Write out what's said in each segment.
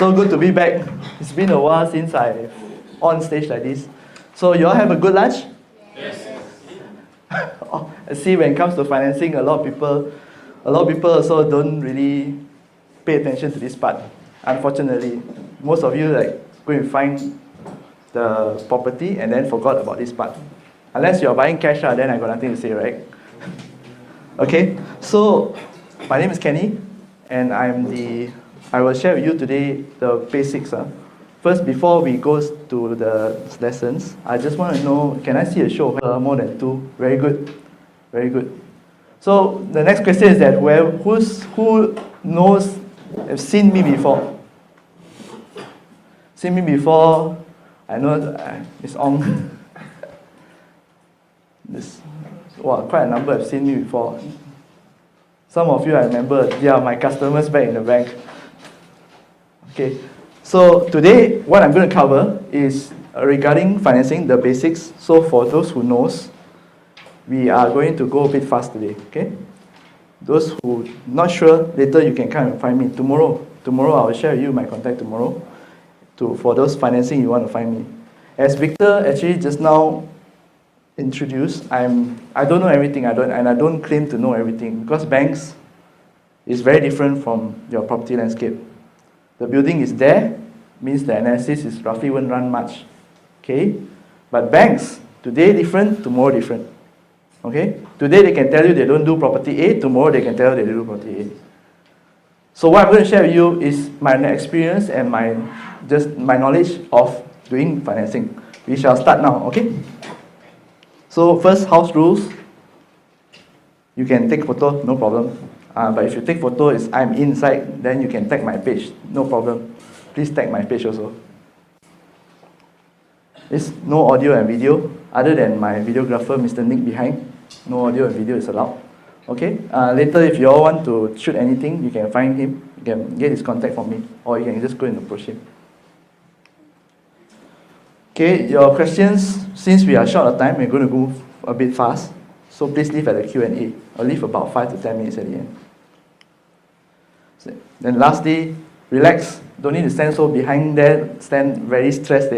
So good to be back. It's been a while since I on stage like this. So you all have a good lunch? Yes. I see when it comes to financing, a lot of people also don't really pay attention to this part. Unfortunately, most of you go and find the property and then forgot about this part. Unless you're buying cash, then I got nothing to say, right? Okay, so my name is Kenny, and I will share with you today the basics. First, before we go to the lessons, I just want to know, can I see a show of more than 2? Very good, very good. So the next question is that who knows, have seen me before? Seen me before? I know Miss Ong. Quite a number have seen me before. Some of you I remember, they are my customers back in the bank. Okay, so today what I'm going to cover is regarding financing, the basics. So for those who knows, we are going to go a bit fast today. Okay, those who not sure, later you can come and find me tomorrow. Tomorrow I will share with you my contact tomorrow. For those financing you want to find me. As Victor actually just now introduced, I don't know everything. I don't claim to know everything, because banks is very different from your property landscape. The building is there, means the analysis is roughly won't run much. Okay? But banks, today different, tomorrow different. Okay? Today they can tell you they don't do property A, tomorrow they can tell you they do property A. So what I'm going to share with you is my experience and my knowledge of doing financing. We shall start now, okay? So first, house rules. You can take photo, no problem. But if you take photo, I'm inside, then you can tag my page, no problem. Please tag my page also. It's no audio and video, other than my videographer, Mr. Nick behind. No audio and video is allowed. Okay? Later, if you all want to shoot anything, you can find him. You can get his contact from me, or you can just go and approach him. Okay, your questions, since we are short of time, we're going to move a bit fast. So please leave at the Q&A. I'll leave about 5 to 10 minutes at the end. Then lastly, relax. Don't need to stand so behind there, stand very stressed.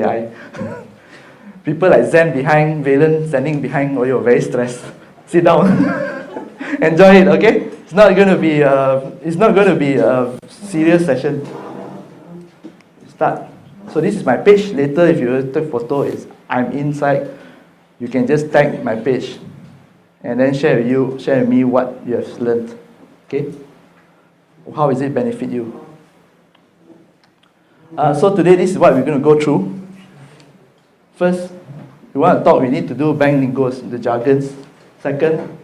People like Zen behind, Valen standing behind, you're very stressed. Sit down. Enjoy it, okay? It's not going to be a serious session. Start. So this is my page. Later, if you take photo, I'm inside. You can just tag my page, and then share with me what you have learned. Okay? How does it benefit you? So today, this is what we're going to go through. First, we want to talk. We need to do bank lingos, the jargons. Second,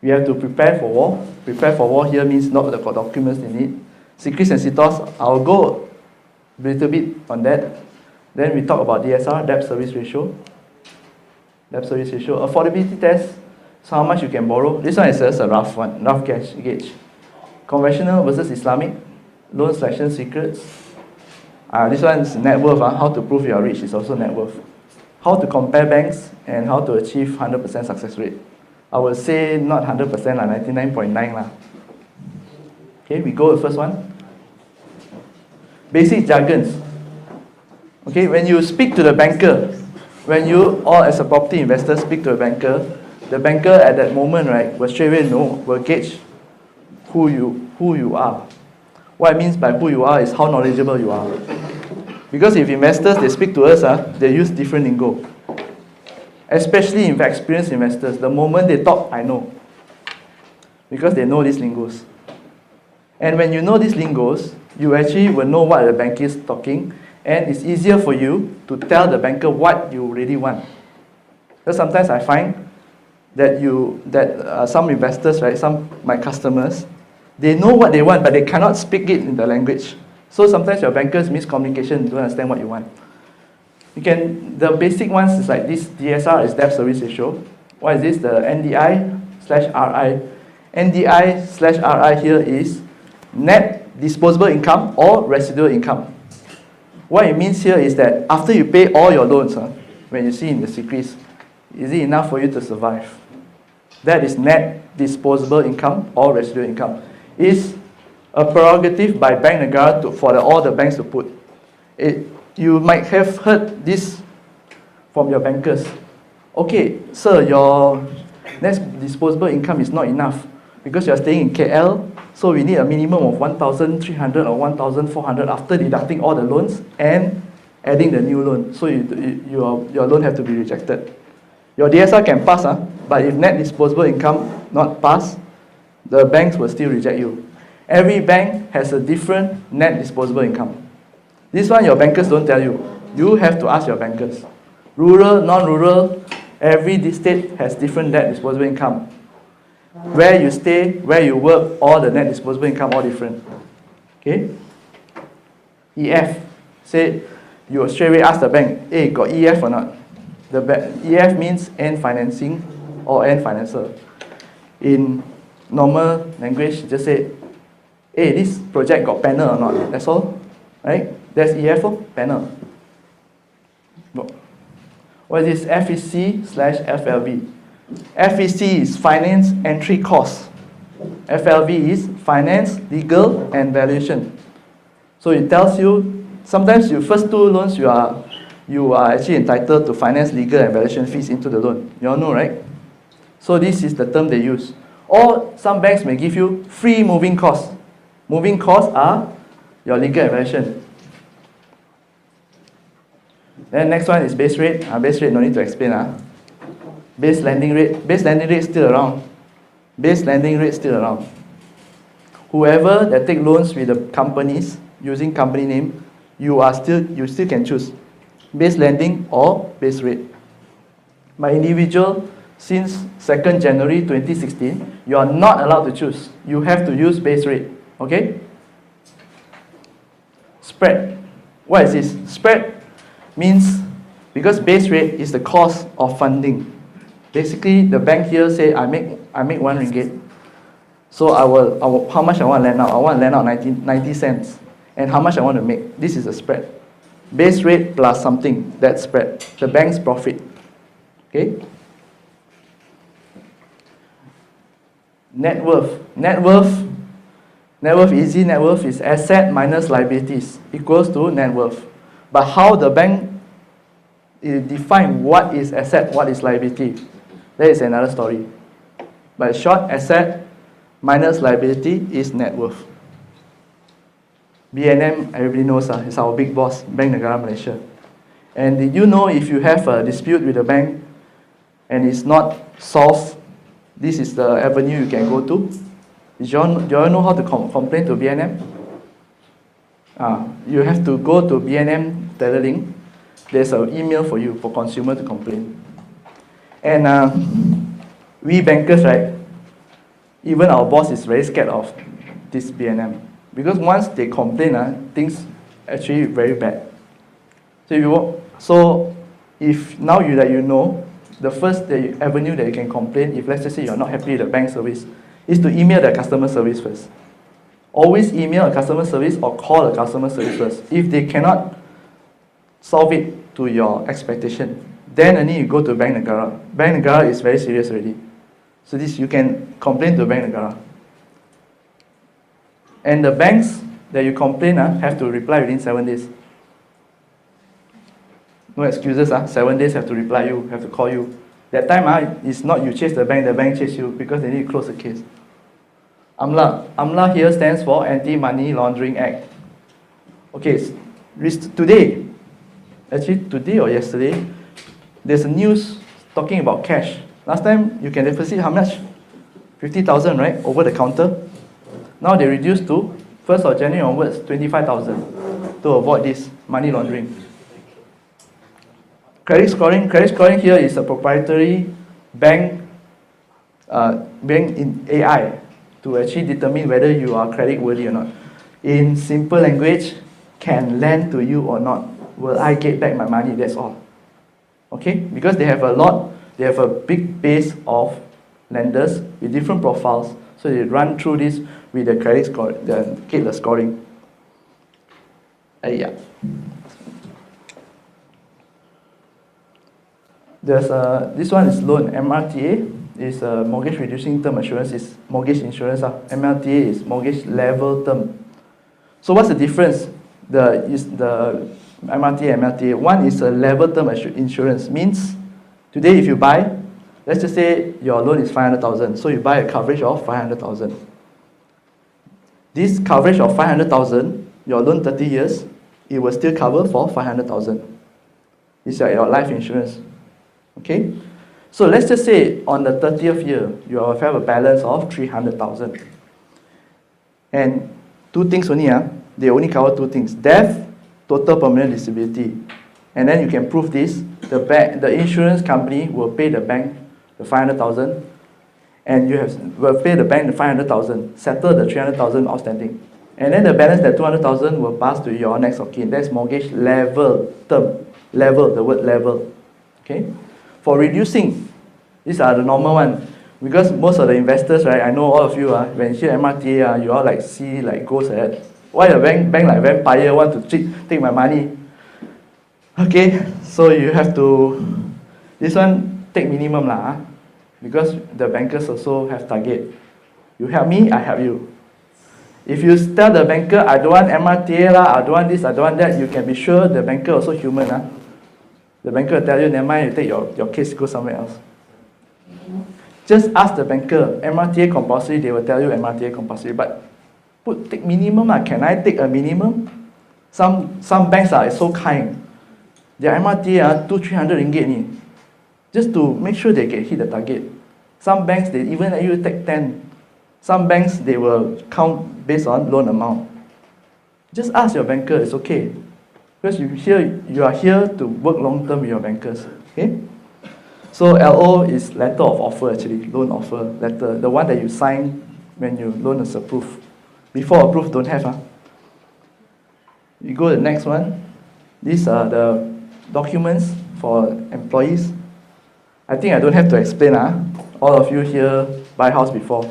we have to prepare for war. Prepare for war here means not the documents they need. CCRIS and CTOS, I'll go a little bit on that. Then we talk about DSR, debt service ratio. Debt service ratio. Affordability test, so how much you can borrow. This one is just a rough gauge. Conventional versus Islamic. Loan selection secrets. This one is net worth. How to prove you are rich is also net worth. How to compare banks and how to achieve 100% success rate. I will say not 100%, 99.9%. Okay, we go with the first one. Basic jargons. Okay, when you speak to the banker, when you all as a property investor speak to a banker, the banker at that moment, right, will straight away know, will gauge who you are. What it means by who you are is how knowledgeable you are. Because if investors, they speak to us, they use different lingo. Especially if experienced investors, the moment they talk, I know. Because they know these lingos. And when you know these lingos, you actually will know what the banker is talking, and it's easier for you to tell the banker what you really want. Because sometimes I find that some investors, right, my customers, they know what they want, but they cannot speak it in the language. So sometimes your bankers miscommunication, don't understand what you want. The basic ones is like this. DSR is debt service ratio. What is this? The NDI/RI. NDI/RI here is net disposable income or residual income. What it means here is that after you pay all your loans, when you see in the CCRIS, is it enough for you to survive? That is net disposable income or residual income. Is a prerogative by Bank Negara for all the banks to put. You might have heard this from your bankers. Okay, sir, your net disposable income is not enough because you are staying in KL, so we need a minimum of 1,300 or 1,400 after deducting all the loans and adding the new loan. So your loan have to be rejected. Your DSR can pass, but if net disposable income not pass, the banks will still reject you. Every bank has a different net disposable income. This one your bankers don't tell you. You have to ask your bankers. Rural, non-rural, every state has different net disposable income. Where you stay, where you work, all the net disposable income all different. Okay? EF, say you straight away ask the bank, hey, got EF or not? The EF means end financing or end financer. In normal language, just say, hey, this project got panel or not? That's all, right? That's EF, panel. What is this? FEC/FLV. FEC is finance entry cost. FLV is finance, legal, and valuation. So it tells you, sometimes your first two loans you are actually entitled to finance, legal, and valuation fees into the loan. You all know, right? So this is the term they use. Or some banks may give you free moving costs. Moving costs are your legal and valuation. Then next one is base rate. Base rate no need to explain. Base lending rate. Base lending rate still around. Base lending rate still around. Whoever that take loans with the companies using company name, you still can choose base lending or base rate. By individual, since 2nd January 2016, you are not allowed to choose. You have to use base rate. Okay? Spread. What is this? Spread means, because base rate is the cost of funding. Basically, the bank here say, I make 1 ringgit. So how much I want to lend out? I want to lend out 90 cents. And how much I want to make? This is a spread. Base rate plus something, that spread. The bank's profit. Okay? Net worth. Net worth, easy net worth is asset minus liabilities equals to net worth. But how the bank define what is asset, what is liability, that is another story. But short, asset minus liability is net worth. BNM, everybody knows, is our big boss, Bank Negara Malaysia. And did you know if you have a dispute with the bank and it's not solved, this is the avenue you can go to? Do you all know how to complain to BNM? You have to go to BNM Telling. There's an email for you, for consumer to complain. And we bankers, right, even our boss is very scared of this BNM. Because once they complain, things actually very bad. So if now that you know, the first avenue that you can complain, if let's just say you're not happy with the bank service, is to email the customer service first. Always email a customer service or call a customer service first. If they cannot solve it to your expectation, then only you go to Bank Negara. Bank Negara is very serious already. So this you can complain to Bank Negara. And the banks that you complain have to reply within 7 days. No excuses, 7 days have to reply you, have to call you. That time it's not you chase the bank chase you because they need to close the case. AMLA here stands for Anti-Money Laundering Act. Okay, today or yesterday, there's a news talking about cash. Last time you can deposit how much? 50,000, right? Over the counter. Now they reduced to 1st of January onwards, 25,000 to avoid this money laundering. Credit scoring here is a proprietary bank in AI to actually determine whether you are credit worthy or not. In simple language, can lend to you or not? Will I get back my money? That's all. Okay? Because they have a big base of lenders with different profiles, so they run through this with the credit score, the scoring. Yeah. This one is loan, MRTA. is mortgage reducing term assurance is mortgage insurance. MLTA is mortgage level term. So what's the difference? The MLTA and MLTA. One is a level term insurance. Means today if you buy, let's just say your loan is 500,000. So you buy a coverage of 500,000. This coverage of 500,000, your loan 30 years, it will still cover for 500,000. It's your life insurance. Okay? So let's just say on the 30th year, you will have a balance of 300,000. And two things only, they only cover two things. Death, total permanent disability. And then you can prove this. The insurance company will pay the bank the 500,000. And you will pay the bank the 500,000, settle the 300,000 outstanding. And then the balance, that 200,000, will pass to your next of kin. That's mortgage level term. Level, the word level. Okay? For reducing, these are the normal one. Because most of the investors, right, I know all of you, when you hear MRTA, you all like see like ghosts ahead. Why a bank like vampire want to take my money? Okay, so you have to, this one take minimum lah, because the bankers also have target. You help me, I help you. If you tell the banker, I don't want MRTA lah, I don't want this, I don't want that, you can be sure the banker also human. The banker will tell you, never mind, you take your case, go somewhere else. Just ask the banker, MRTA compulsory, they will tell you MRTA compulsory. But take minimum, can I take a minimum? Some banks are so kind. Their MRTA 200-300 ringgit ni, just to make sure they can hit the target. Some banks, they even let you take 10. Some banks, they will count based on loan amount. Just ask your banker, it's okay. Because you are here to work long term with your bankers. Okay? So LO is letter of offer actually, loan offer letter. The one that you sign when your loan is approved. Before approved, don't have. You go to the next one. These are the documents for employees. I think I don't have to explain. All of you here buy house before.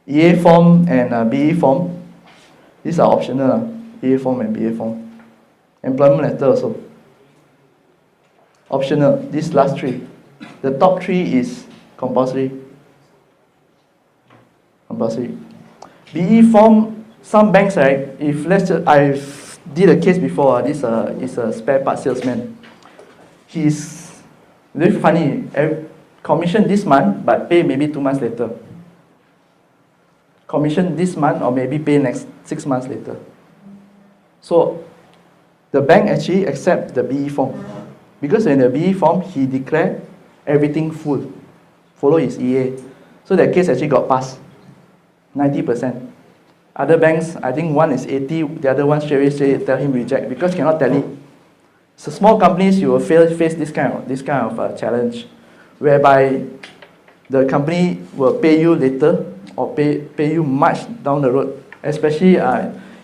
EA form and BE form. These are optional. EA form and BA form. Employment letter also. Optional. These last three. The top three is compulsory. Compulsory. BE form, some banks, right? If let's just, I did a case before. This is a spare part salesman. He's very funny. Commission this month, but pay maybe 2 months later. Commission this month, or maybe pay next 6 months later. So the bank actually accepts the BE form. Because in the BE form, he declared everything full. Follow his EA. So that case actually got passed. 90%. Other banks, I think one is 80, the other one straight away tell him reject because cannot tally. So small companies, you will face this kind of challenge, whereby the company will pay you later or pay you much down the road. Especially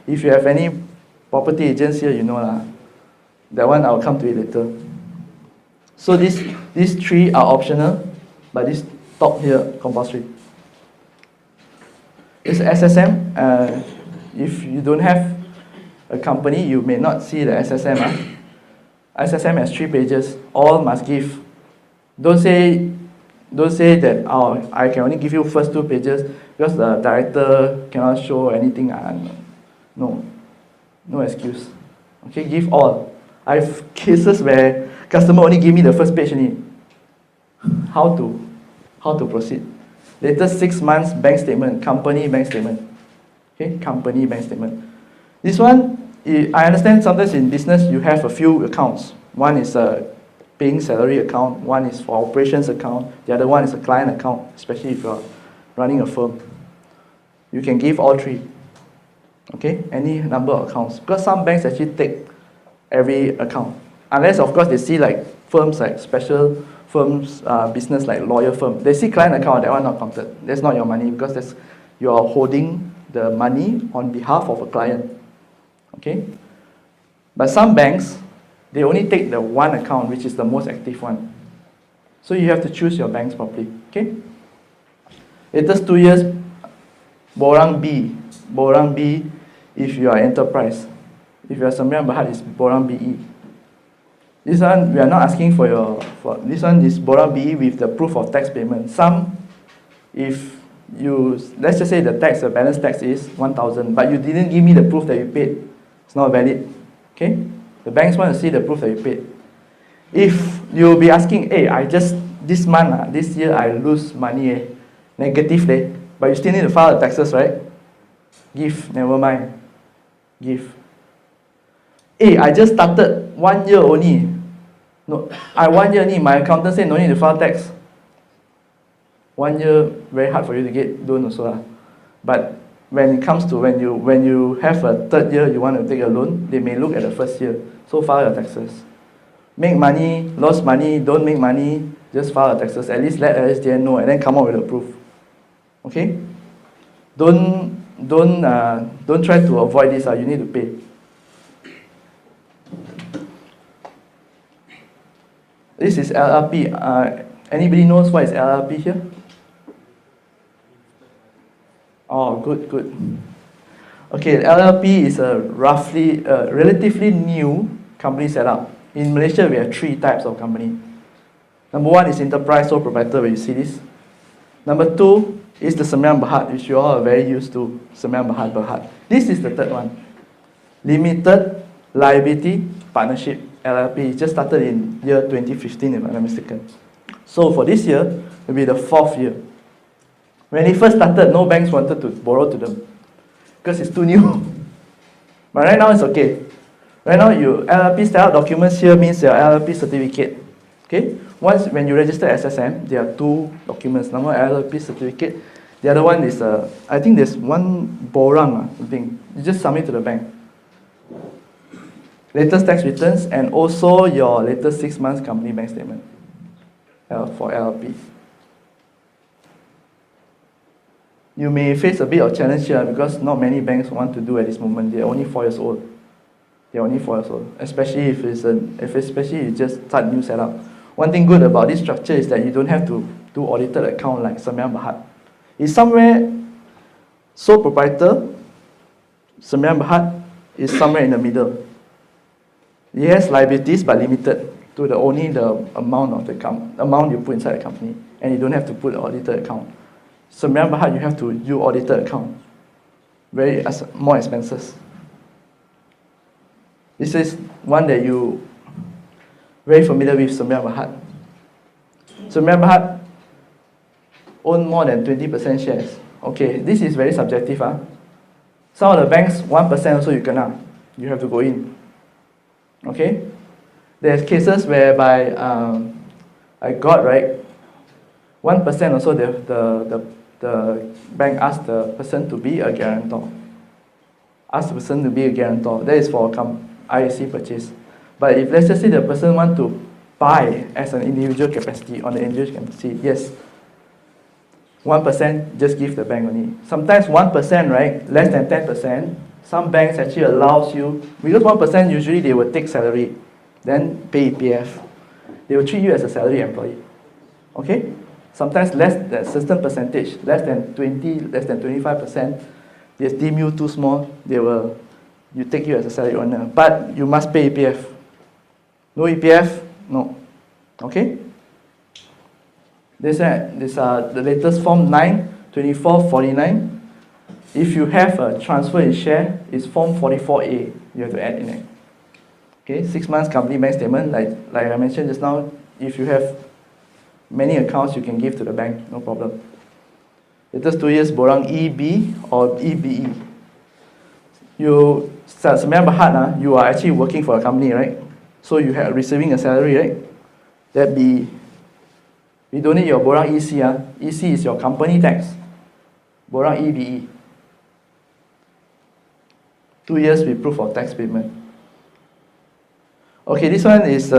if you have any property agents here, you know lah. That one I'll come to it later. So these three are optional, but this top here compulsory. It's SSM. If you don't have a company, you may not see the SSM. SSM has 3 pages. All must give. Don't say that I can only give you first 2 pages because the director cannot show anything. No excuse. Okay, give all. I have cases where customer only give me the first page only. How to proceed? Latest 6 months bank statement, company bank statement. Okay, company bank statement. This one, I understand sometimes in business you have a few accounts. One is a paying salary account, one is for operations account, the other one is a client account, especially if you're running a firm. You can give all 3. Okay, any number of accounts. Because some banks actually take every account. Unless, of course, they see like firms like special firms, business like lawyer firm. They see client account, that one not counted. That's not your money because you are holding the money on behalf of a client. Okay? But some banks, they only take the one account, which is the most active one. So you have to choose your banks properly. Okay? Latest 2 years, Borang B. Borang B if you are enterprise. If you are Sembilan Berhad, it's Borang BE. This one, we are not asking for this one is borang BE with the proof of tax payment. Some, if you, let's just say the balance tax is 1,000, but you didn't give me the proof that you paid, it's not valid. Okay? The banks want to see the proof that you paid. If you'll be asking, hey, this month, this year, I lose money, negative, but you still need to file the taxes, right? Give, never mind. Give. Hey, I just started 1 year only. No, 1 year only, my accountant said no need to file tax. 1 year, very hard for you to get, don't also. But when it comes to when you have a third year, you want to take a loan, they may look at the first year. So file your taxes. Make money, lost money, don't make money, just file your taxes. At least let LSDN know and then come up with a proof. Okay? Don't try to avoid this. You need to pay. This is LLP. Anybody knows what is LLP here? Oh, good. Okay, LLP is a relatively new company setup. In Malaysia, we have 3 types of company. Number 1 is enterprise sole proprietor, where you see this. Number 2 is the Sembilan Berhad, which you all are very used to, Sembilan Berhad. This is the third one. Limited Liability Partnership, LLP. It just started in year 2015, if I'm not mistaken. So for this year, it will be the 4th year. When it first started, no banks wanted to borrow to them because it's too new. But right now it's okay. Right now, your LLP style documents here means your LLP certificate. Okay? When you register SSM, there are 2 documents. Number LLP certificate. The other one is, I think there's one borang, something. You just submit to the bank. Latest tax returns and also your latest 6 months company bank statement for LLP. You may face a bit of challenge here because not many banks want to do at this moment. They're only 4 years old. Especially if you just start new setup. One thing good about this structure is that you don't have to do audited account like Sembilan Berhad. It's somewhere sole proprietor, Sembilan Berhad is somewhere in the middle. It has liabilities but limited to only the amount of the amount you put inside the company, and you don't have to put an audited account. Sembilan Berhad, you have to do audited account. More expenses. This is one that you very familiar with, Sembilan Berhad. Sembilan Berhad own more than 20% shares. Okay, this is very subjective. Some of the banks, 1% also you cannot. You have to go in. Okay? There's cases whereby I got, 1% also the bank asked the person to be a guarantor. That is for IAC purchase. But if let's just say the person want to buy as an individual capacity, on the individual capacity, yes, 1% just give the bank only. Sometimes 1%, less than 10%, some banks actually allows you, because 1% usually they will take salary, then pay EPF. They will treat you as a salary employee. Okay? Sometimes less than a certain percentage, less than 20, less than 25%, they deem you too small, you take you as a salary owner. But you must pay EPF. No EPF? No. Okay? These are the latest form 9/24/49. If you have a transfer in share, it's form 44A. You have to add in it. Okay, 6 months company bank statement, like I mentioned just now, if you have many accounts, you can give to the bank, no problem. Latest 2 years, borang EB or EBE. You Sembilan Berhad, you are actually working for a company, right? So you are receiving a salary, right? We don't need your borang EC. EC is your company tax. Borang EBE. 2 years with proof of tax payment. Okay, this one is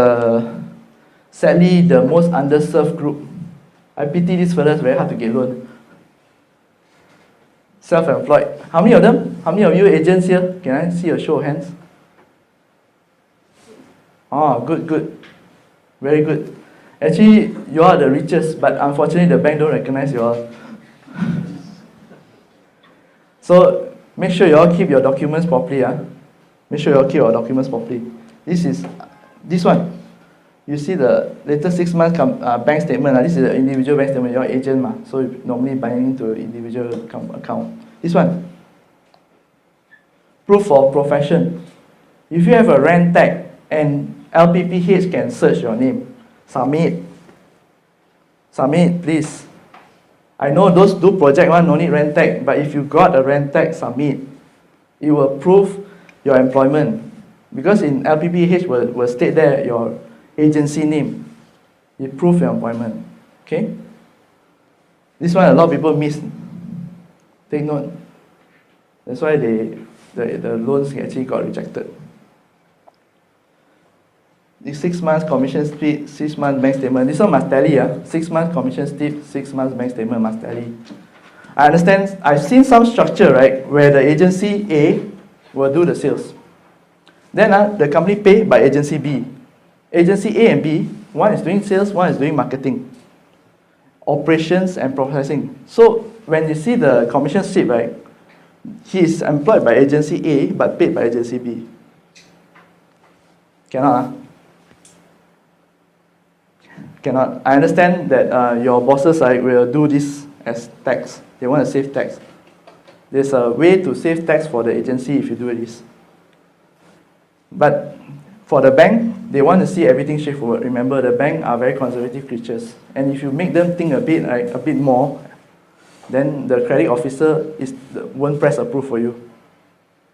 sadly the most underserved group. I pity these fellas, very hard to get loan. Self-employed. How many of them? How many of you agents here? Can I see a show of hands? Oh, good. Very good. Actually, you are the richest, but unfortunately the bank don't recognize you all. So, make sure you all keep your documents properly. Make sure you all keep your documents properly. This one. you see the latest 6 months bank statement. This is the individual bank statement, you're agent, so you normally buying into individual account. This one, proof of profession. If you have a rent tag and LPPH can search your name, submit. Submit, please. I know those do project one, no need rent tag, but if you got a rent tag, submit. It will prove your employment. Because in LPPH will state there your agency name. It proves your employment. Okay? This one a lot of people miss. Take note. That's why the loans actually got rejected. The 6 months commission split, 6 months bank statement. This one must tally. 6 months commission split, 6 months bank statement must tally. I understand. I've seen some structure, right, where the agency A will do the sales. Then the company pay by agency B. Agency A and B, one is doing sales, one is doing marketing, operations and processing. So when you see the commission slip, right, he is employed by agency A but paid by agency B. Cannot. Cannot. I understand that your bosses will do this as tax. They want to save tax. There's a way to save tax for the agency if you do this. But for the bank, they want to see everything straightforward. Remember, the bank are very conservative creatures. And if you make them think a bit more, then the credit officer won't press approve for you.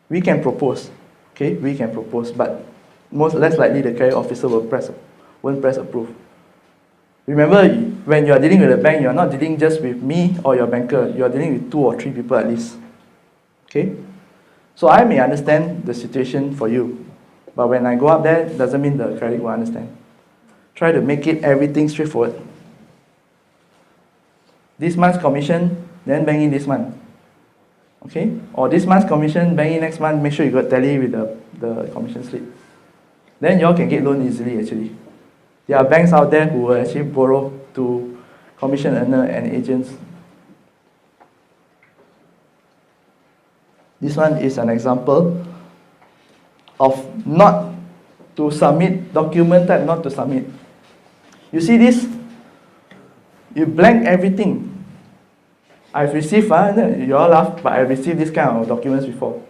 We can propose. Okay, we can propose, but less likely the credit officer won't press approve. Remember, when you are dealing with a bank, you are not dealing just with me or your banker. You are dealing with 2 or 3 people at least. Okay? So I may understand the situation for you, but when I go up there, doesn't mean the credit will understand. Try to make it everything straightforward. This month's commission, then bank in this month. Okay? Or this month's commission, bank in next month, make sure you got tally with the commission slip. Then you all can get loan easily actually. There are banks out there who will actually borrow to commission earner and agents. This one is an example of not to submit, document type not to submit. You see this? You blank everything. I've received, you all laugh, but I've received this kind of documents before.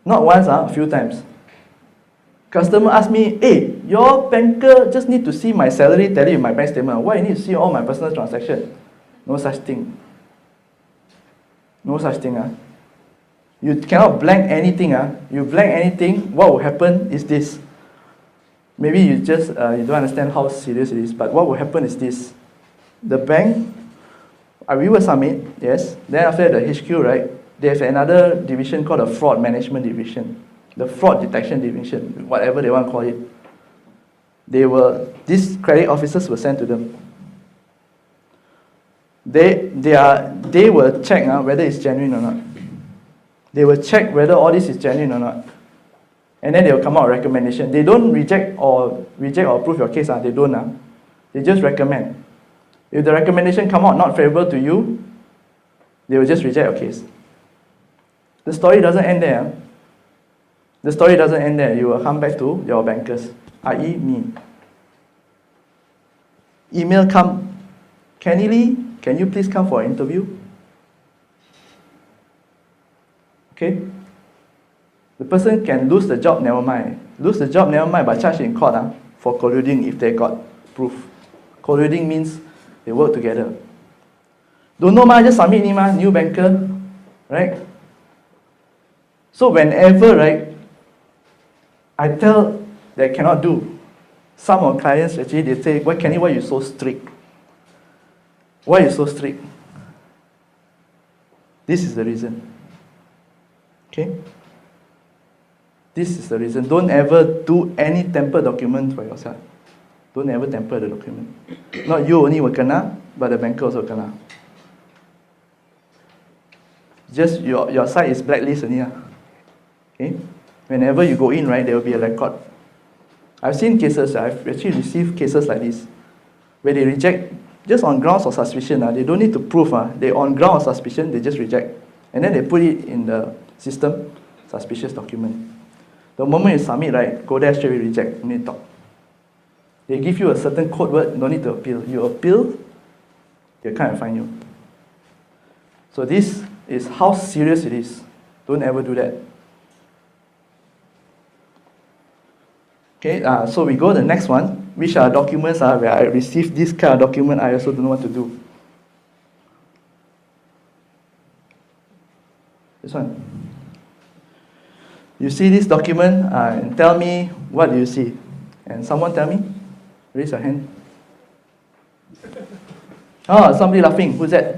Not once, a few times. Customer ask me, hey, your banker just need to see my salary tally in my bank statement. Why you need to see all my personal transaction? No such thing. No such thing. You cannot blank anything. You blank anything, what will happen is this. Maybe you just you don't understand how serious it is, but what will happen is this. The bank, we will submit, yes. Then after the HQ, right, they have another division called the fraud management division. The fraud detection division, whatever they want to call it. These credit officers will send to them. They will check whether it's genuine or not. They will check whether all this is genuine or not. And then they will come out with a recommendation. They don't reject or approve your case. They don't. They just recommend. If the recommendation come out not favorable to you, they will just reject your case. The story doesn't end there. The story doesn't end there. You will come back to your bankers, i.e. me. Email come, Kenny Lee, can you please come for an interview? Okay? The person can lose the job, never mind. Lose the job, never mind, but charge in court for colluding if they got proof. Colluding means they work together. Don't know just submit new banker, right? So whenever, right, I tell they cannot do. Some of clients actually they say, why Kenny, why you so strict? Why you so strict? This is the reason. Okay? This is the reason. Don't ever do any tempered document for yourself. Don't ever temper the document. Not you only will kena, but the banker also kena. Just your side is blacklist only. Okay? Whenever you go in, right, there will be a record. I've seen cases, I've actually received cases like this, where they reject just on grounds of suspicion. They don't need to prove. They on grounds of suspicion, they just reject. And then they put it in the system, suspicious document. The moment you submit, right, go there straight away reject, you need to talk. They give you a certain code word, no need to appeal. You appeal, they'll come and find you. So this is how serious it is. Don't ever do that. Okay, so we go to the next one, which are documents where I received this kind of document, I also don't know what to do. This one. You see this document and tell me what do you see. And someone tell me? Raise your hand. Oh, somebody laughing. Who's that?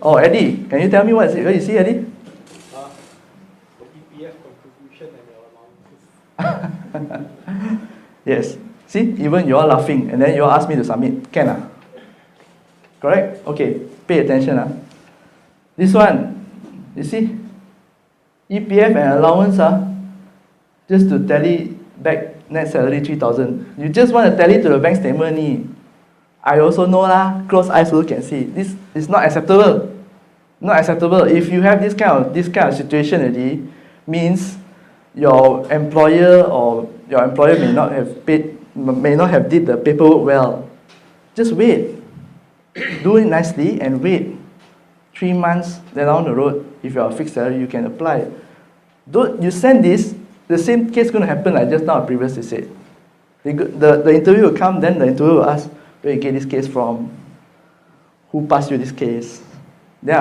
Oh, Eddie. Can you tell me what you see, Eddie? The PPF contribution and your allowances. Yes. See, even you are laughing and then you all ask me to submit. Can? Correct? Okay. Pay attention. This one, you see? EPF and allowance just to tally back net salary 3,000. You just want to tally to the bank statement. I also know close eyes also can see. This is not acceptable. Not acceptable. If you have this kind of situation already, means your employer may not have did the paperwork well. Just wait. Do it nicely and wait. 3 months down the road, if you are a fixed salary, you can apply. Don't you send this, the same case going to happen like just now previously said. The interview will come, then the interview will ask, where you get this case from? Who passed you this case? Then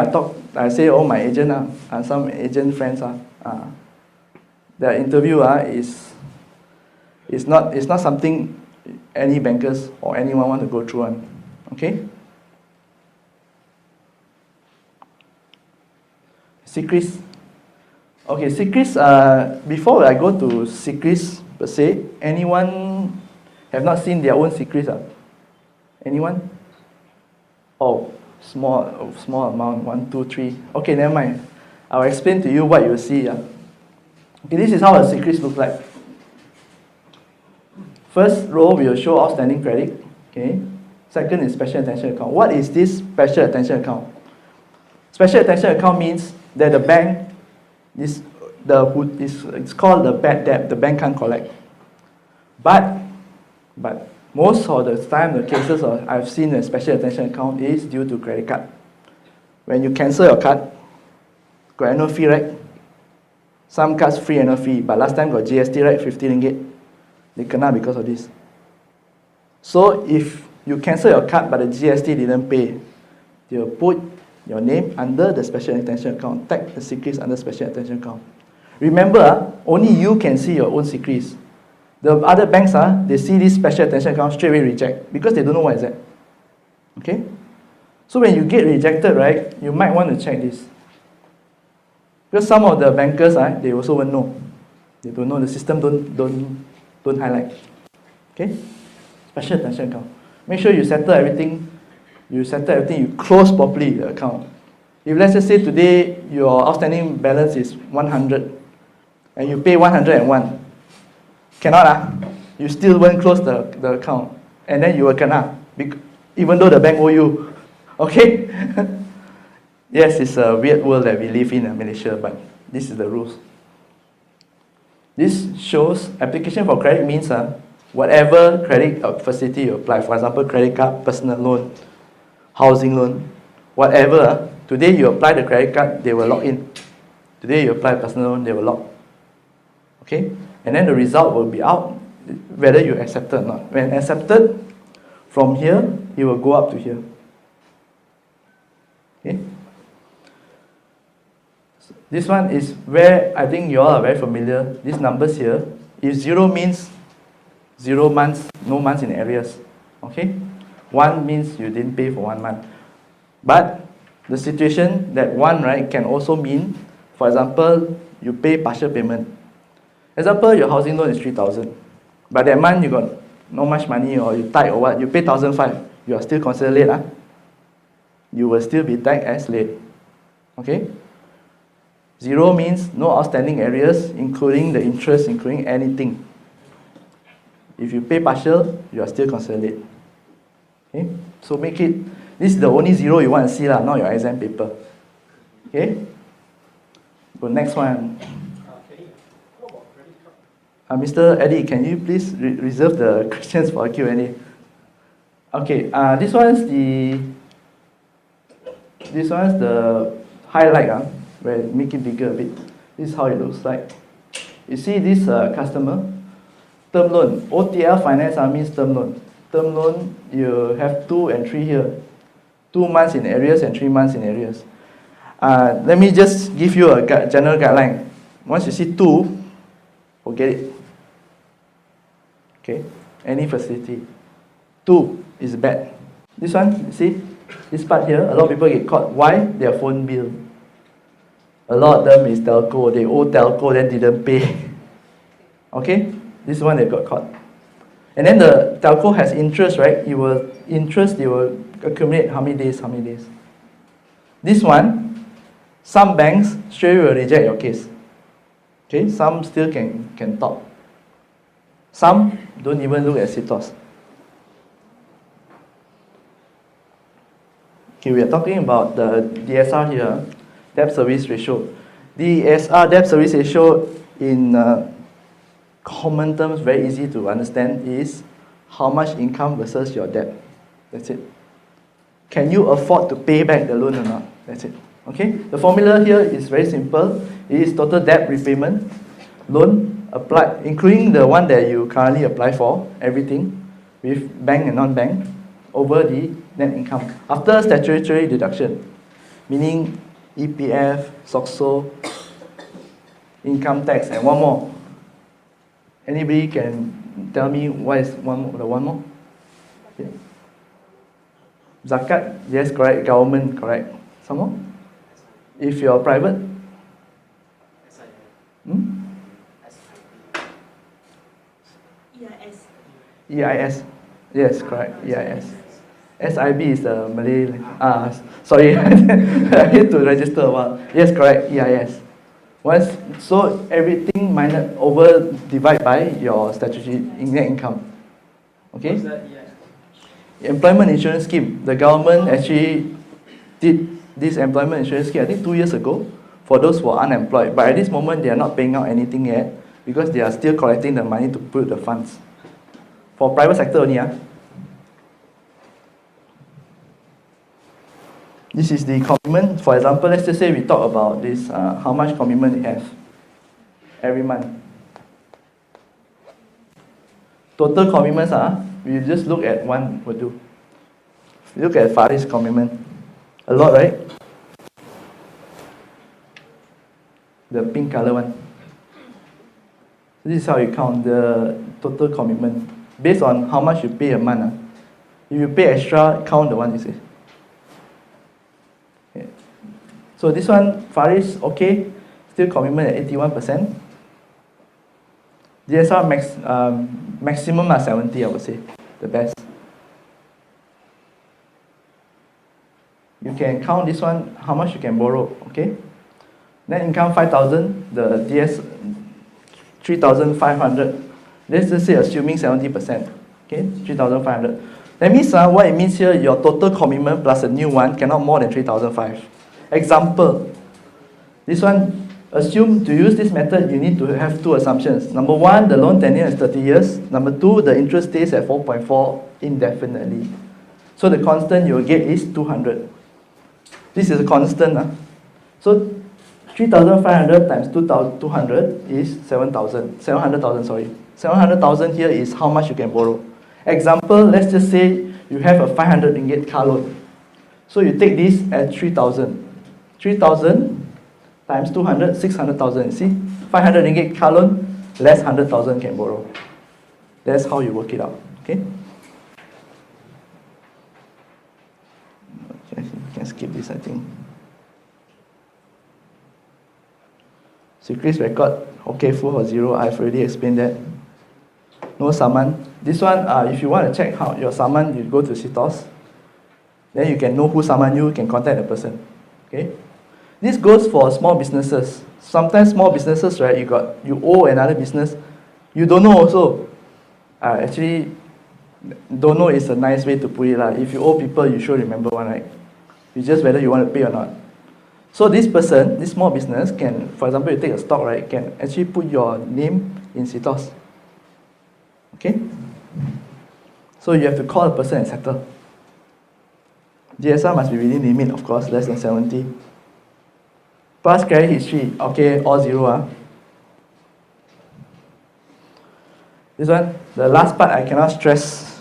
I say, oh, my agent and some agent friends the interview is not something any bankers or anyone want to go through . Okay? CCRIS. Okay, CCRIS, before I go to CCRIS per se, anyone have not seen their own CCRIS? Anyone? Oh, small amount, 1, 2, 3. Okay, never mind. I'll explain to you what you'll see. Okay, this is how a CCRIS looks like. First row will show outstanding credit. Okay. Second is special attention account. What is this special attention account? Special attention account means that the bank it's called the bad debt. The bank can't collect. But most of the time, the cases I've seen a special attention account is due to credit card. When you cancel your card, got annual fee, right? Some cards free annual fee, but last time got GST, right? 50 ringgit. They kena because of this. So if you cancel your card but the GST didn't pay, they'll put your name under the special attention account, tag the CCRIS under special attention account. Remember, only you can see your own CCRIS. The other banks, they see this special attention account, straight away reject, because they don't know what is that. Okay? So when you get rejected, right, you might want to check this. Because some of the bankers, they also won't know. They don't know, the system don't highlight. Okay? Special attention account. Make sure you settle everything. You close properly the account. If let's just say today your outstanding balance is 100 and you pay 101, cannot you still won't close the account, and then you will cannot, even though the bank owe you. Okay? Yes, it's a weird world that we live in Malaysia, but this is the rules. This shows application for credit means whatever credit facility you apply, for example, credit card, personal loan, housing loan, whatever. Today you apply the credit card, they will log in. Today you apply personal loan, they will log. Okay? And then the result will be out, whether you accept it or not. When accepted, from here, it will go up to here. Okay? So this one is where I think you all are very familiar. These numbers here, if 0 means 0 months, no months in arrears. Okay? 1 means you didn't pay for 1 month. But the situation that 1, right, can also mean, for example, you pay partial payment. Example, your housing loan is 3,000. But that month you got no much money, or you tight or what, you pay 1,500. You are still considered late. You will still be tagged as late. Okay? 0 means no outstanding arrears, including the interest, including anything. If you pay partial, you are still considered late. Okay? So make it, this is the only 0 you want to see, not your exam paper. Okay? Go next one. How about credit card? Mr. Eddie, can you please reserve the questions for Q&A? Okay, this one's the highlight, where make it bigger a bit. This is how it looks like. You see this customer, term loan, OTL finance means term loan. Term loan, you have 2 and 3 here. 2 months in arrears and 3 months in arrears. Let me just give you a general guideline. Once you see 2, forget it. Okay, any facility. 2 is bad. This one, you see, this part here, a lot of people get caught. Why? Their phone bill. A lot of them is telco. They owe telco, then didn't pay. Okay, this is one that got caught. And then the telco has interest, right? They will accumulate how many days. This one, some banks straight away will reject your case. Okay, some still can talk. Some don't even look at CTOS. Okay, we are talking about the DSR here, debt service ratio. DSR, debt service ratio, in common terms, very easy to understand, is how much income versus your debt. That's it. Can you afford to pay back the loan or not? That's it. Okay, the formula here is very simple. It is total debt repayment, loan applied, including the one that you currently apply for, everything, with bank and non-bank, over the net income after statutory deduction, meaning EPF, SOCSO, income tax, and one more. Anybody can tell me what is the one more? Okay. Zakat, yes, correct. Government, correct. Some more? If you're private? EIS. Yes, correct. EIS. SIB is the Malay. Sorry, I had to register a while. Yes, correct. EIS. So everything minus over divide by your statutory net income. Okay. What's that EIS? Employment insurance scheme. The government actually did this employment insurance scheme, I think 2 years ago, for those who are unemployed. But at this moment, they are not paying out anything yet because they are still collecting the money to put the funds. For private sector only. This is the commitment. For example, let's just say we talk about this, how much commitment they have every month. Total commitments, we just look at one will do. Look at Faris' commitment. A lot, right? The pink color one. This is how you count the total commitment. Based on how much you pay a month. If you pay extra, count the one you say. Okay. So this one, Faris, okay. Still commitment at 81%. DSR maximum are 70, I would say. The best. You can count this one, how much you can borrow, okay? Net income 5,000, the DS 3,500. Let's just say assuming 70%, okay? 3,500. That means what it means here, your total commitment plus a new one cannot more than 3,500. Example, this one, assume to use this method, you need to have 2 assumptions. Number 1, the loan tenure is 30 years. Number 2, the interest stays at 4.4 indefinitely. So the constant you will get is 200. This is a constant. So 3,500 times 200 is 700,000, sorry. 700,000 here is how much you can borrow. Example, let's just say you have a 500 ringgit car loan. So you take this at 3,000. 3,000 times 200, 600,000. You see, 500 ringgit car loan, less 100,000 can borrow. That's how you work it out. Okay. Okay, you can skip this, I think. CCRIS record, okay, full or zero. I've already explained that. No summon. This one, if you want to check how your summon, you go to CTOS. Then you can know who summoned you, can contact the person. Okay. This goes for small businesses. Sometimes small businesses, right? You owe another business. You don't know also. Actually, don't know is a nice way to put it. If you owe people, you should remember one, right? It's just whether you want to pay or not. So this person, this small business can, for example, you take a stock, right, can actually put your name in CTOS. Okay? So you have to call the person and settle. GSR must be within limit, of course, less than 70. Past credit history, okay, all zero. This one, the last part I cannot stress.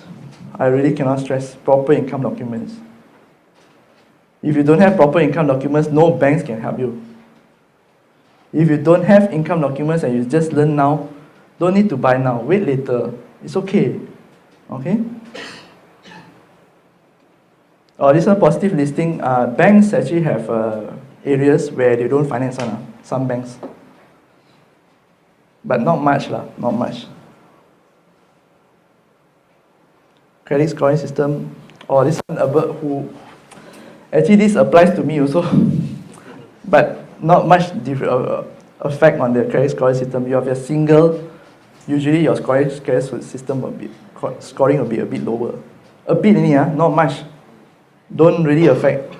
I really cannot stress. Proper income documents. If you don't have proper income documents, no banks can help you. If you don't have income documents and you just learn now, don't need to buy now, wait later. It's okay. Okay? This one, positive listing. Banks actually have areas where they don't finance some banks. But not much, not much. Credit scoring system. This one about who. Actually, this applies to me also. But not much effect on the credit scoring system. You have a single, usually your scoring system will be, scoring will be a bit lower. A bit only, not much. Don't really affect.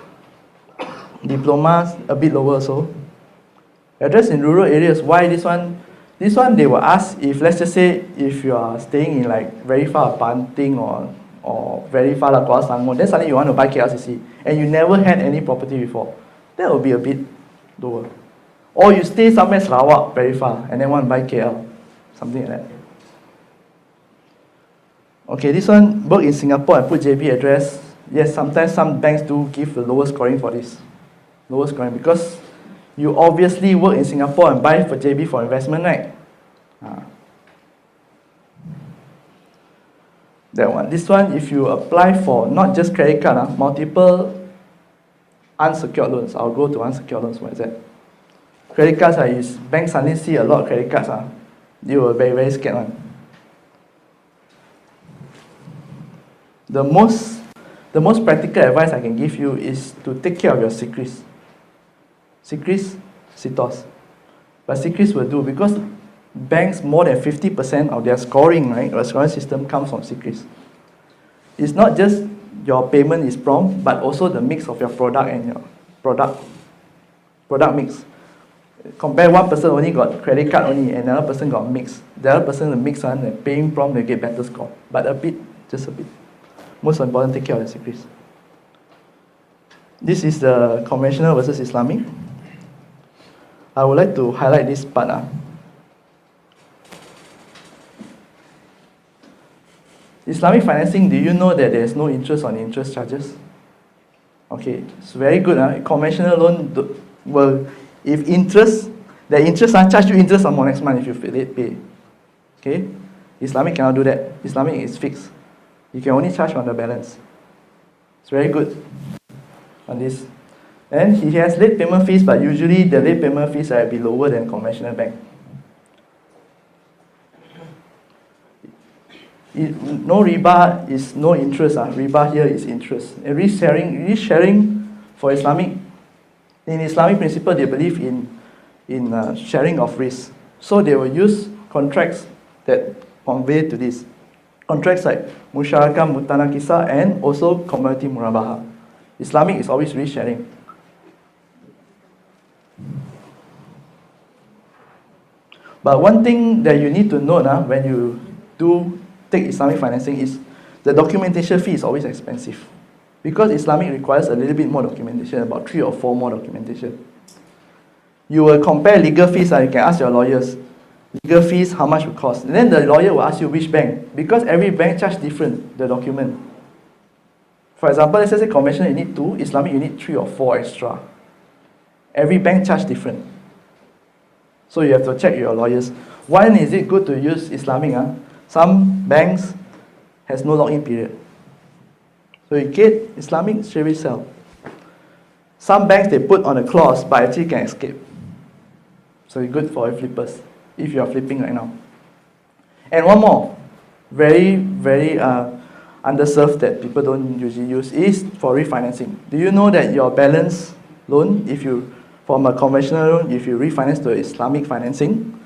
Diplomas, a bit lower also. Address in rural areas, why this one? This one they will ask if, let's just say, if you are staying in like very far Banting or very far Kuala Selangor, then suddenly you want to buy KLCC and you never had any property before, that will be a bit lower. Or you stay somewhere Sarawak very far and then want to buy KL, something like that. Okay, this one, work in Singapore and put JB address. Yes, sometimes some banks do give the lower scoring for this. Lower scoring because you obviously work in Singapore and buy for JB for investment, right? That one. This one, if you apply for not just credit card, multiple unsecured loans. I'll go to unsecured loans. What is that? Credit cards, is banks suddenly see a lot of credit cards. You were very, very scared one. The most practical advice I can give you is to take care of your CCRIS. CCRIS, CTOS. But CCRIS will do because banks, more than 50% of their scoring, right, or scoring system comes from CCRIS. It's not just your payment is prompt, but also the mix of your product and your product mix. Compare one person only got credit card only, and another person got mix. The other person, the mix one, and paying prompt, they get better score. But a bit, just a bit. Most important, take care of the CCRIS. This is the conventional versus Islamic. I would like to highlight this part. Islamic financing, do you know that there is no interest on interest charges? Okay, it's very good. Conventional loan will, if the interest charge you interest on next month if you late pay. Okay, Islamic cannot do that. Islamic is fixed. You can only charge on the balance. It's very good on this. And he has late payment fees, but usually the late payment fees will be lower than conventional bank. No riba is no interest. Riba here is interest. And risk sharing for Islamic. In Islamic principle, they believe in sharing of risk. So they will use contracts that convey to this. Contracts like musyarakah, mutanakisah, and also community murabaha. Islamic is always risk sharing. But one thing that you need to note when you do take Islamic financing is the documentation fee is always expensive. Because Islamic requires a little bit more documentation, about 3 or 4 more documentation. You will compare legal fees, you can ask your lawyers. Legal fees, how much it cost. And then the lawyer will ask you which bank. Because every bank charges different, the document. For example, let's say conventional you need 2, Islamic you need 3 or 4 extra. Every bank charges different. So you have to check your lawyers. When is it good to use Islamic? Some banks has no lock-in period. So you get Islamic, straight away sell. Some banks they put on a clause, but actually can escape. So it's good for flippers, if you are flipping right now. And one more, very, very underserved that people don't usually use is for refinancing. Do you know that your balance loan, if you from a conventional loan, if you refinance to Islamic financing,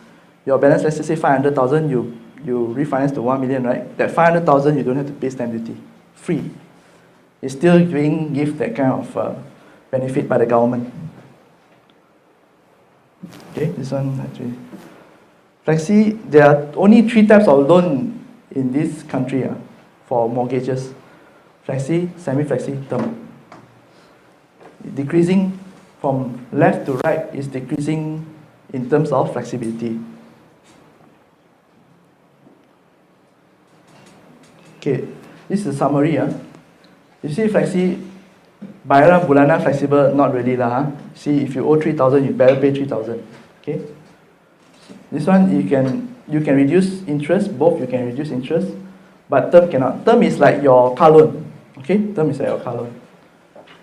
your balance, let's say 500,000, you refinance to 1 million, right? That 500,000 you don't have to pay stamp duty, free. It's still being given that kind of benefit by the government. Okay, this one actually. Flexi, there are only 3 types of loan in this country for mortgages. Flexi, semi-flexi, term. Decreasing from left to right is decreasing in terms of flexibility. Okay, this is a summary. You see flexi, bayaran bulanan flexible, not really lah. See, if you owe 3,000, you better pay 3,000. Okay. This one you can reduce interest, both you can reduce interest, but term cannot. Term is like your car loan. Okay, term is like your car loan.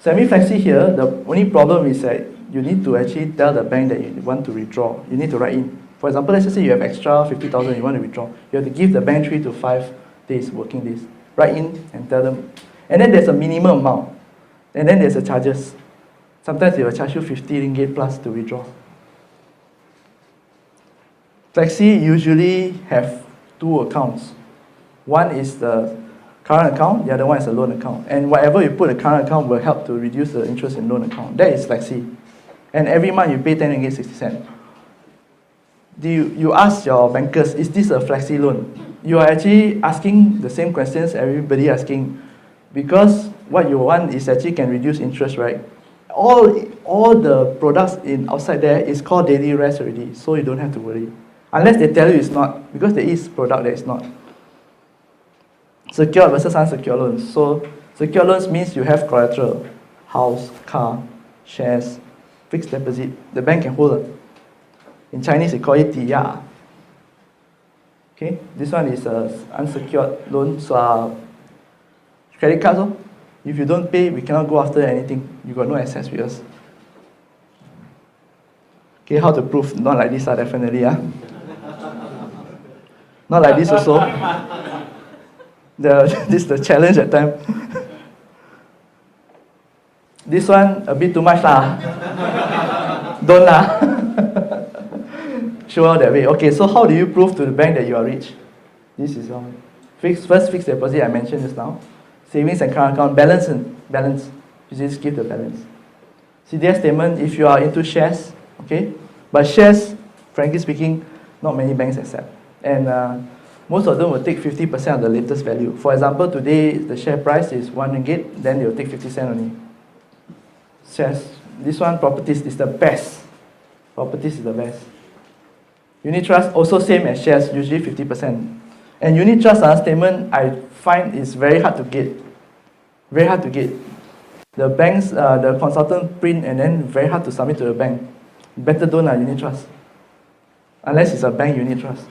Semi-flexi here, the only problem is that you need to actually tell the bank that you want to withdraw. You need to write in. For example, let's just say you have extra 50,000 you want to withdraw. You have to give the bank 3 to 5 days, working days. Write in and tell them. And then there's a minimum amount. And then there's the charges. Sometimes they will charge you 50 ringgit plus to withdraw. Flexi usually have 2 accounts. One is the current account, the other one is a loan account. And whatever you put in the current account will help to reduce the interest in loan account. That is flexi. And every month you pay 10 ringgit 60 cents. You ask your bankers, is this a flexi loan? You are actually asking the same questions everybody asking, because what you want is actually can reduce interest, right? All the products in outside there is called daily rest already, so you don't have to worry. Unless they tell you it's not, because there is product that is not. Secured versus unsecured loans. So secured loans means you have collateral, house, car, shares, fixed deposit. The bank can hold it. In Chinese, they call it diya. Okay, this one is a unsecured loan. So credit cards, if you don't pay, we cannot go after anything. You got no access with us. Okay, how to prove? Not like this, definitely. Not like this also. This is the challenge at time. This one a bit too much lah. Don't lah. Sure that way. Okay, so how do you prove to the bank that you are rich? This is one. First fixed deposit I mentioned just now. Savings and current account, balance. You just give the balance. CDS statement, if you are into shares, okay? But shares, frankly speaking, not many banks accept. And most of them will take 50% of the latest value. For example, today the share price is 1 ringgit, then they will take 50 cents only. Shares. This one, properties, is the best. Properties is the best. Unit trust, also same as shares, usually 50%. And unit trust statement, I find is very hard to get. Very hard to get. The banks, the consultant print and then very hard to submit to the bank. Better don't unit trust. Unless it's a bank unit trust.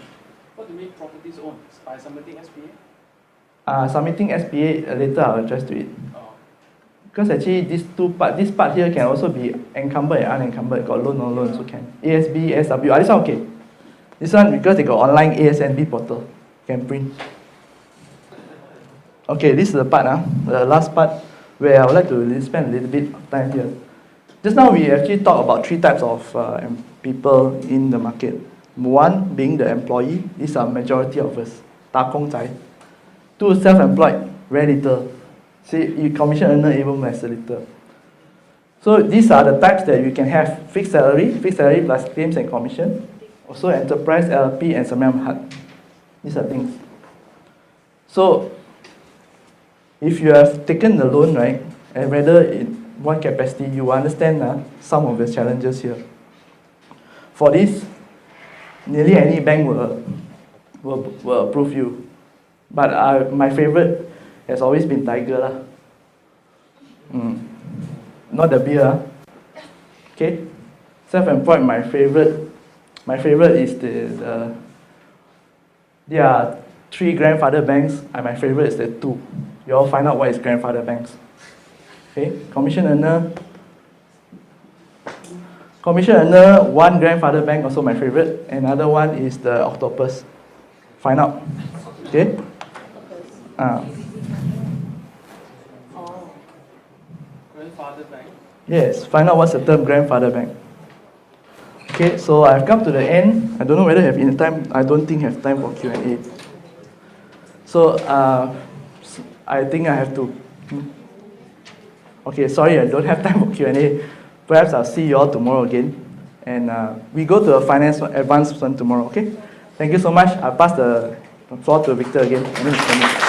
What do you mean properties owned? By submitting SPA? Submitting SPA, later I'll address to it. Because actually this part here can also be encumbered and unencumbered. Got loan, non-loan, so can. ASB, ASW, this one okay. This one, because they got online ASNB portal, can print. Okay, this is the part, the last part, where I would like to spend a little bit of time here. Just now we actually talked about 3 types of people in the market. One being the employee, these are majority of us, 打工仔. 2, self-employed, very little. See, commission earner even less little. So these are the types that you can have: fixed salary plus claims and commission. Also enterprise, LLP, and semi-flexi. These are things. So if you have taken the loan, right, and whether in one capacity, you understand some of the challenges here. For this, nearly any bank will approve you. But my favorite has always been Tiger lah. Not the beer. Okay. Self-employed, my favorite is there are 3 grandfather banks, and my favorite is the 2. You all find out what is grandfather banks. Okay. Commission earner, 1 grandfather bank, also my favorite. Another one is the octopus. Find out. Okay. Grandfather bank? Yes, find out what's the term grandfather bank. Okay, so I've come to the end. I don't know whether I have enough time. I don't think I have time for Q&A. So I think I have to. Okay, sorry, I don't have time for Q&A. Perhaps I'll see you all tomorrow again. And we go to a finance advanced one tomorrow, okay? Thank you so much. I'll pass the floor to Victor again.